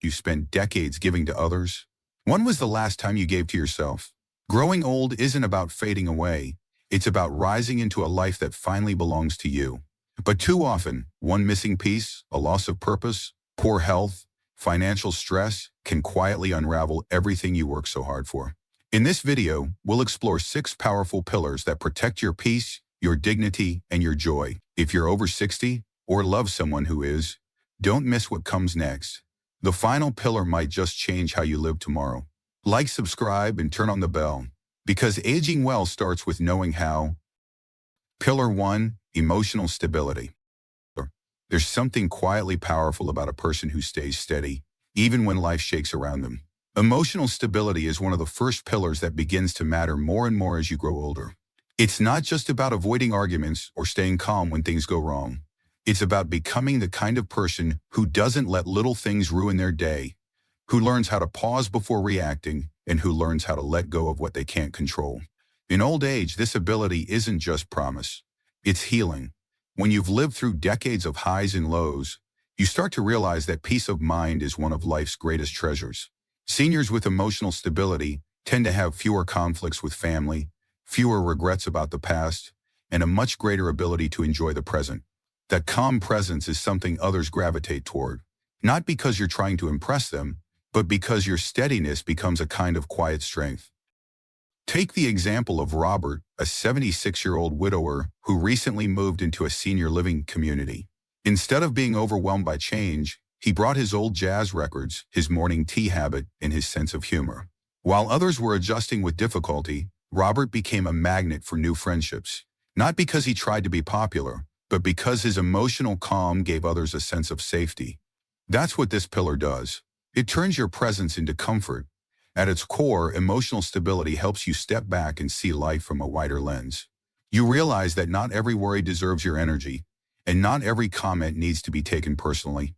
You spent decades giving to others. When was the last time you gave to yourself? Growing old isn't about fading away. It's about rising into a life that finally belongs to you. But too often, one missing piece, a loss of purpose, poor health, financial stress, can quietly unravel everything you work so hard for. In this video, we'll explore 6 powerful pillars that protect your peace, your dignity, and your joy. If you're over 60 or love someone who is, don't miss what comes next. The final pillar might just change how you live tomorrow. Like, subscribe, and turn on the bell, because aging well starts with knowing how. Pillar 1, emotional stability. There's something quietly powerful about a person who stays steady, even when life shakes around them. Emotional stability is one of the first pillars that begins to matter more and more as you grow older. It's not just about avoiding arguments or staying calm when things go wrong. It's about becoming the kind of person who doesn't let little things ruin their day, who learns how to pause before reacting, and who learns how to let go of what they can't control. In old age, this ability isn't just promise. It's healing. When you've lived through decades of highs and lows, you start to realize that peace of mind is one of life's greatest treasures. Seniors with emotional stability tend to have fewer conflicts with family, fewer regrets about the past, and a much greater ability to enjoy the present. That calm presence is something others gravitate toward, not because you're trying to impress them, but because your steadiness becomes a kind of quiet strength. Take the example of Robert, a 76-year-old widower who recently moved into a senior living community. Instead of being overwhelmed by change, he brought his old jazz records, his morning tea habit, and his sense of humor. While others were adjusting with difficulty, Robert became a magnet for new friendships, not because he tried to be popular, but because his emotional calm gave others a sense of safety. That's what this pillar does. It turns your presence into comfort. At its core, emotional stability helps you step back and see life from a wider lens. You realize that not every worry deserves your energy, and not every comment needs to be taken personally.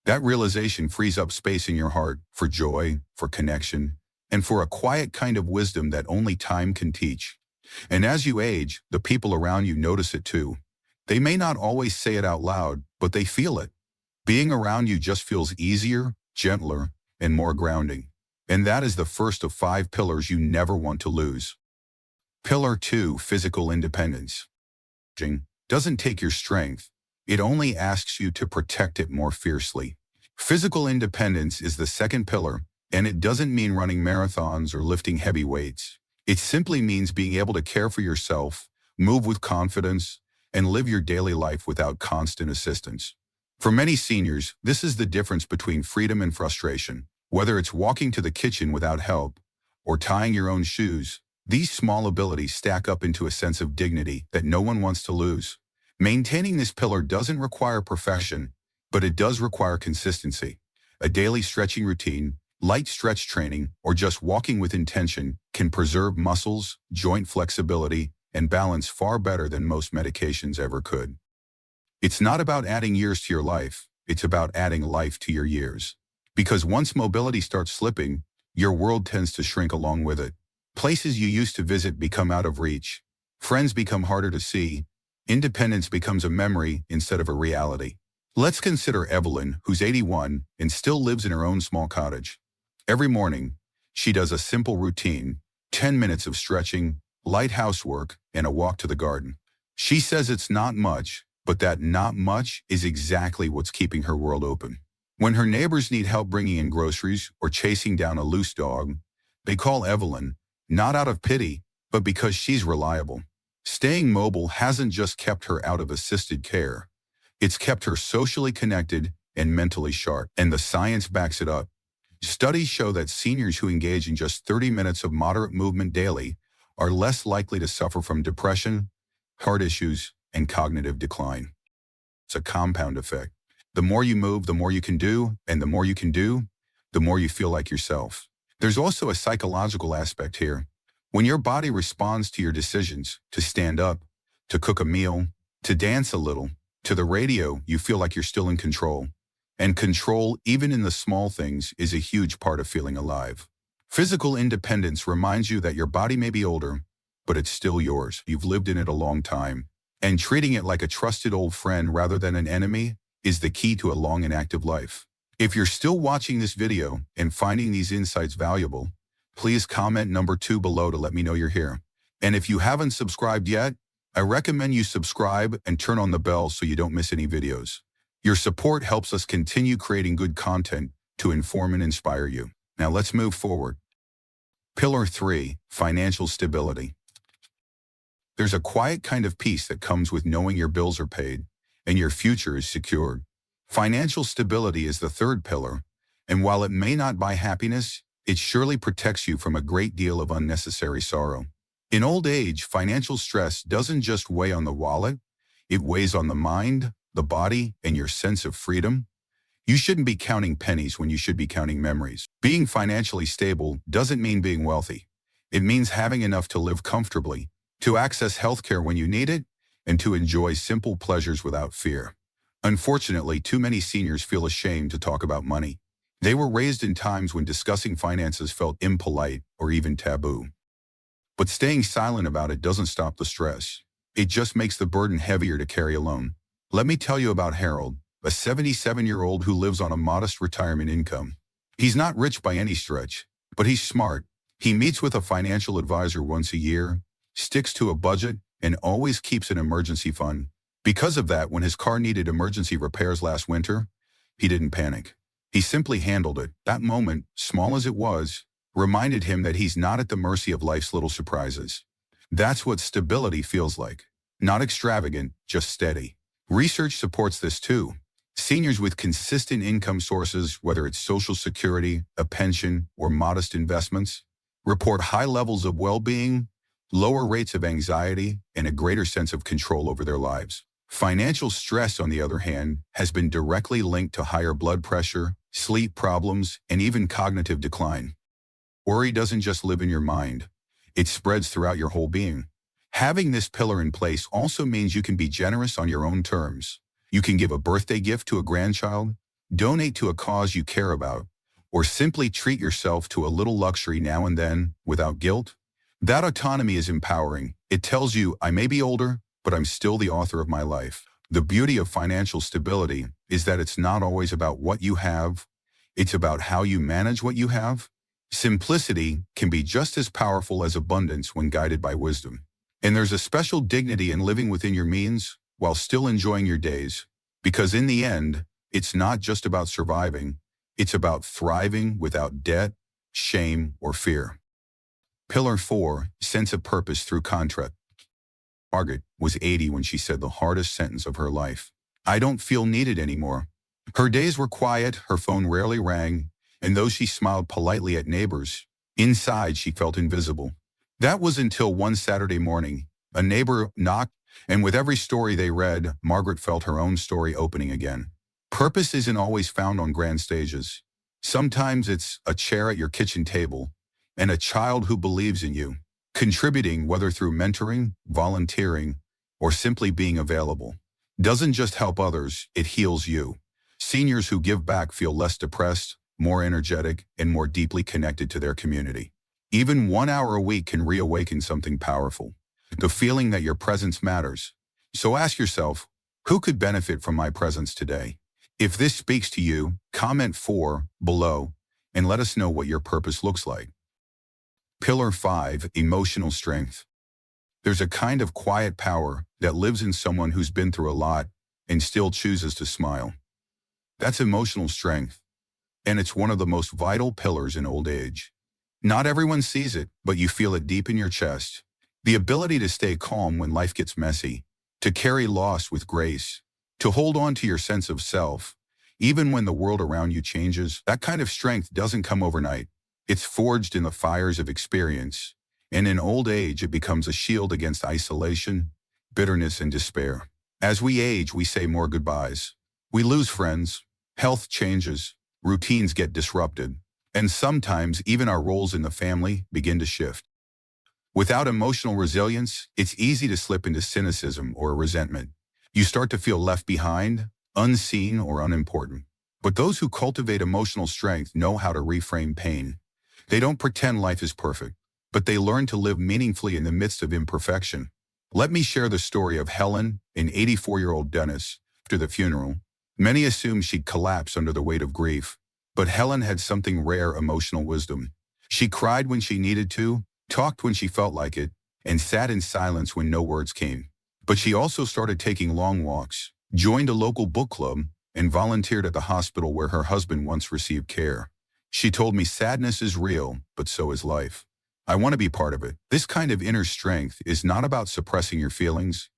That realization frees up space in your heart for joy, for connection, and for a quiet kind of wisdom that only time can teach. And as you age, the people around you notice it too. They may not always say it out loud, but they feel it. Being around you just feels easier, gentler, and more grounding. And that is the first of 5 pillars you never want to lose. Pillar 2, physical independence. Aging doesn't take your strength. It only asks you to protect it more fiercely. Physical independence is the second pillar, and it doesn't mean running marathons or lifting heavy weights. It simply means being able to care for yourself, move with confidence, and live your daily life without constant assistance. For many seniors, this is the difference between freedom and frustration. Whether it's walking to the kitchen without help or tying your own shoes, these small abilities stack up into a sense of dignity that no one wants to lose. Maintaining this pillar doesn't require perfection, but it does require consistency. A daily stretching routine, light stretch training, or just walking with intention can preserve muscles, joint flexibility, and balance far better than most medications ever could. It's not about adding years to your life, it's about adding life to your years. Because once mobility starts slipping, your world tends to shrink along with it. Places you used to visit become out of reach. Friends become harder to see. Independence becomes a memory instead of a reality. Let's consider Evelyn, who's 81 and still lives in her own small cottage. Every morning, she does a simple routine, 10 minutes of stretching, light housework, and a walk to the garden. She says it's not much, but that not much is exactly what's keeping her world open. When her neighbors need help bringing in groceries or chasing down a loose dog, they call Evelyn, not out of pity, but because she's reliable. Staying mobile hasn't just kept her out of assisted care. It's kept her socially connected and mentally sharp, and the science backs it up. Studies show that seniors who engage in just 30 minutes of moderate movement daily are less likely to suffer from depression, heart issues, and cognitive decline. It's a compound effect. The more you move, the more you can do, and the more you can do, the more you feel like yourself. There's also a psychological aspect here. When your body responds to your decisions, to stand up, to cook a meal, to dance a little, to the radio, you feel like you're still in control. And control, even in the small things, is a huge part of feeling alive. Physical independence reminds you that your body may be older, but it's still yours. You've lived in it a long time. And treating it like a trusted old friend rather than an enemy is the key to a long and active life. If you're still watching this video and finding these insights valuable, please comment number 2 below to let me know you're here. And if you haven't subscribed yet, I recommend you subscribe and turn on the bell so you don't miss any videos. Your support helps us continue creating good content to inform and inspire you. Now let's move forward. Pillar 3, financial stability. There's a quiet kind of peace that comes with knowing your bills are paid and your future is secured. Financial stability is the third pillar, and while it may not buy happiness, it surely protects you from a great deal of unnecessary sorrow. In old age, financial stress doesn't just weigh on the wallet, it weighs on the mind, the body, and your sense of freedom. You shouldn't be counting pennies when you should be counting memories. Being financially stable doesn't mean being wealthy. It means having enough to live comfortably, to access healthcare when you need it, and to enjoy simple pleasures without fear. Unfortunately, too many seniors feel ashamed to talk about money. They were raised in times when discussing finances felt impolite or even taboo. But staying silent about it doesn't stop the stress. It just makes the burden heavier to carry alone. Let me tell you about Harold, a 77-year-old who lives on a modest retirement income. He's not rich by any stretch, but he's smart. He meets with a financial advisor once a year, sticks to a budget, and always keeps an emergency fund. Because of that, when his car needed emergency repairs last winter, he didn't panic. He simply handled it. That moment, small as it was, reminded him that he's not at the mercy of life's little surprises. That's what stability feels like. Not extravagant, just steady. Research supports this too. Seniors with consistent income sources, whether it's Social Security, a pension, or modest investments, report high levels of well-being, lower rates of anxiety, and a greater sense of control over their lives. Financial stress, on the other hand, has been directly linked to higher blood pressure, sleep problems, and even cognitive decline. Worry doesn't just live in your mind. It spreads throughout your whole being. Having this pillar in place also means you can be generous on your own terms. You can give a birthday gift to a grandchild, donate to a cause you care about, or simply treat yourself to a little luxury now and then without guilt. That autonomy is empowering. It tells you, I may be older, but I'm still the author of my life. The beauty of financial stability is that it's not always about what you have. It's about how you manage what you have. Simplicity can be just as powerful as abundance when guided by wisdom. And there's a special dignity in living within your means while still enjoying your days, because in the end, it's not just about surviving. It's about thriving without debt, shame, or fear. Pillar 4, sense of purpose through contrast. Margaret was 80 when she said the hardest sentence of her life. I don't feel needed anymore. Her days were quiet, her phone rarely rang, and though she smiled politely at neighbors, inside she felt invisible. That was until one Saturday morning, a neighbor knocked, and with every story they read, Margaret felt her own story opening again. Purpose isn't always found on grand stages. Sometimes it's a chair at your kitchen table and a child who believes in you, contributing, whether through mentoring, volunteering, or simply being available. Doesn't just help others, it heals you. Seniors who give back feel less depressed, more energetic, and more deeply connected to their community. Even 1 hour a week can reawaken something powerful, the feeling that your presence matters. So ask yourself, who could benefit from my presence today? If this speaks to you, comment 4 below and let us know what your purpose looks like. Pillar 5, emotional strength. There's a kind of quiet power that lives in someone who's been through a lot and still chooses to smile. That's emotional strength, and it's one of the most vital pillars in old age. Not everyone sees it, but you feel it deep in your chest. The ability to stay calm when life gets messy, to carry loss with grace, to hold on to your sense of self, even when the world around you changes. That kind of strength doesn't come overnight. It's forged in the fires of experience, and in old age it becomes a shield against isolation, bitterness, and despair. As we age, we say more goodbyes. We lose friends, health changes, routines get disrupted, and sometimes even our roles in the family begin to shift. Without emotional resilience, it's easy to slip into cynicism or resentment. You start to feel left behind, unseen, or unimportant. But those who cultivate emotional strength know how to reframe pain. They don't pretend life is perfect, but they learn to live meaningfully in the midst of imperfection. Let me share the story of Helen, an 84-year-old dentist. After the funeral, Many assumed she'd collapse under the weight of grief, but Helen had something rare: emotional wisdom. She cried when she needed to, talked when she felt like it, and sat in silence when no words came. But she also started taking long walks, joined a local book club, and volunteered at the hospital where her husband once received care. She told me, sadness is real, but so is life. I want to be part of it. This kind of inner strength is not about suppressing your feelings.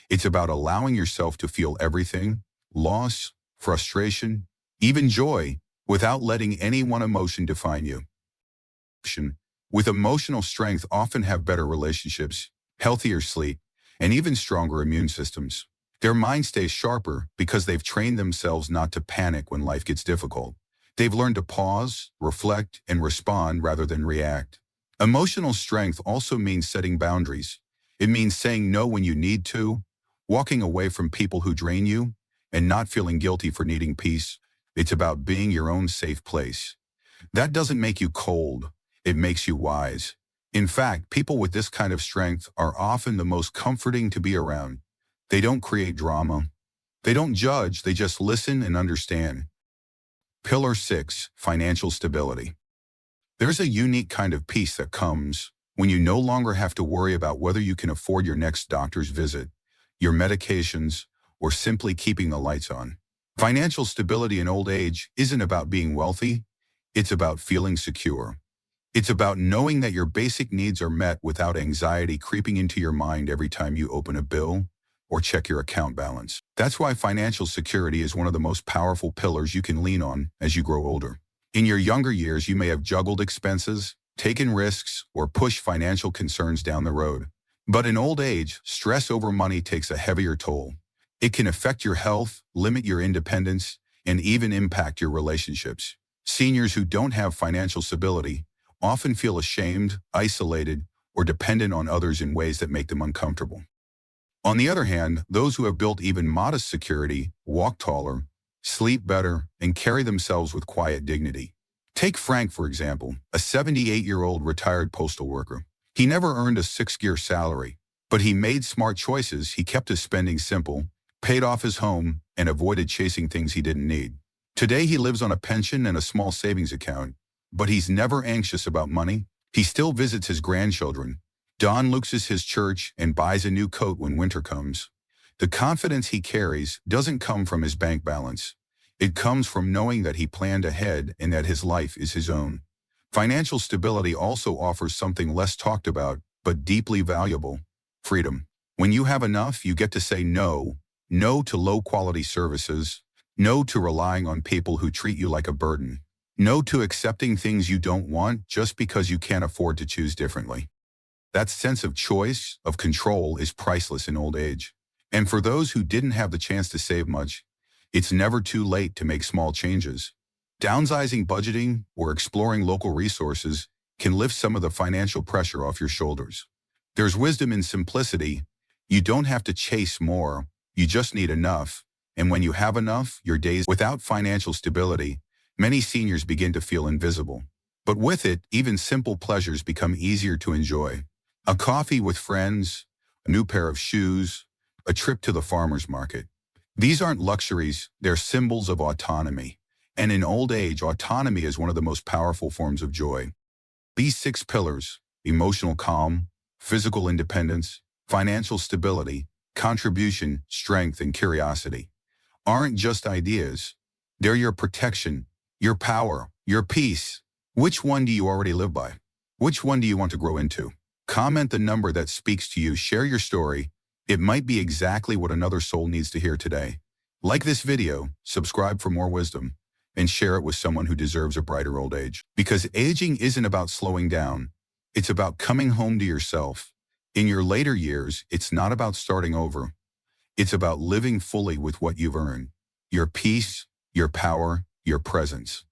It's about allowing yourself to feel everything: loss, frustration, even joy, without letting any one emotion define you. With emotional strength often have better relationships, healthier sleep, and even stronger immune systems. Their mind stays sharper because they've trained themselves not to panic when life gets difficult. They've learned to pause, reflect, and respond rather than react. Emotional strength also means setting boundaries. It means saying no when you need to, walking away from people who drain you, and not feeling guilty for needing peace. It's about being your own safe place. That doesn't make you cold. It makes you wise. In fact, people with this kind of strength are often the most comforting to be around. They don't create drama. They don't judge. They just listen and understand. Pillar 6, financial stability. There's a unique kind of peace that comes when you no longer have to worry about whether you can afford your next doctor's visit, your medications, or simply keeping the lights on. Financial stability in old age isn't about being wealthy. It's about feeling secure. It's about knowing that your basic needs are met without anxiety creeping into your mind every time you open a bill or check your account balance. That's why financial security is one of the most powerful pillars you can lean on as you grow older. In your younger years, you may have juggled expenses, taken risks, or pushed financial concerns down the road. But in old age, stress over money takes a heavier toll. It can affect your health, limit your independence, and even impact your relationships. Seniors who don't have financial stability often feel ashamed, isolated, or dependent on others in ways that make them uncomfortable. On the other hand, those who have built even modest security walk taller, sleep better, and carry themselves with quiet dignity. Take Frank, for example, a 78-year-old retired postal worker. He never earned a six-figure salary, but he made smart choices. He kept his spending simple, paid off his home, and avoided chasing things he didn't need. Today, he lives on a pension and a small savings account, but he's never anxious about money. He still visits his grandchildren, looks his church, and buys a new coat when winter comes. The confidence he carries doesn't come from his bank balance. It comes from knowing that he planned ahead and that his life is his own. Financial stability also offers something less talked about, but deeply valuable: freedom. When you have enough, you get to say no. No to low-quality services. No to relying on people who treat you like a burden. No to accepting things you don't want just because you can't afford to choose differently. That sense of choice, of control, is priceless in old age. And for those who didn't have the chance to save much, it's never too late to make small changes. Downsizing, budgeting, or exploring local resources can lift some of the financial pressure off your shoulders. There's wisdom in simplicity. You don't have to chase more. You just need enough. And when you have enough, your days without financial stability, many seniors begin to feel invisible. But with it, even simple pleasures become easier to enjoy. A coffee with friends, a new pair of shoes, a trip to the farmer's market. These aren't luxuries, they're symbols of autonomy. And in old age, autonomy is one of the most powerful forms of joy. These 6 pillars: emotional calm, physical independence, financial stability, contribution, strength, and curiosity, aren't just ideas. They're your protection, your power, your peace. Which one do you already live by? Which one do you want to grow into? Comment the number that speaks to you. Share your story. It might be exactly what another soul needs to hear today. Like this video, subscribe for more wisdom, and share it with someone who deserves a brighter old age. Because aging isn't about slowing down. It's about coming home to yourself. In your later years, it's not about starting over. It's about living fully with what you've earned: your peace, your power, your presence.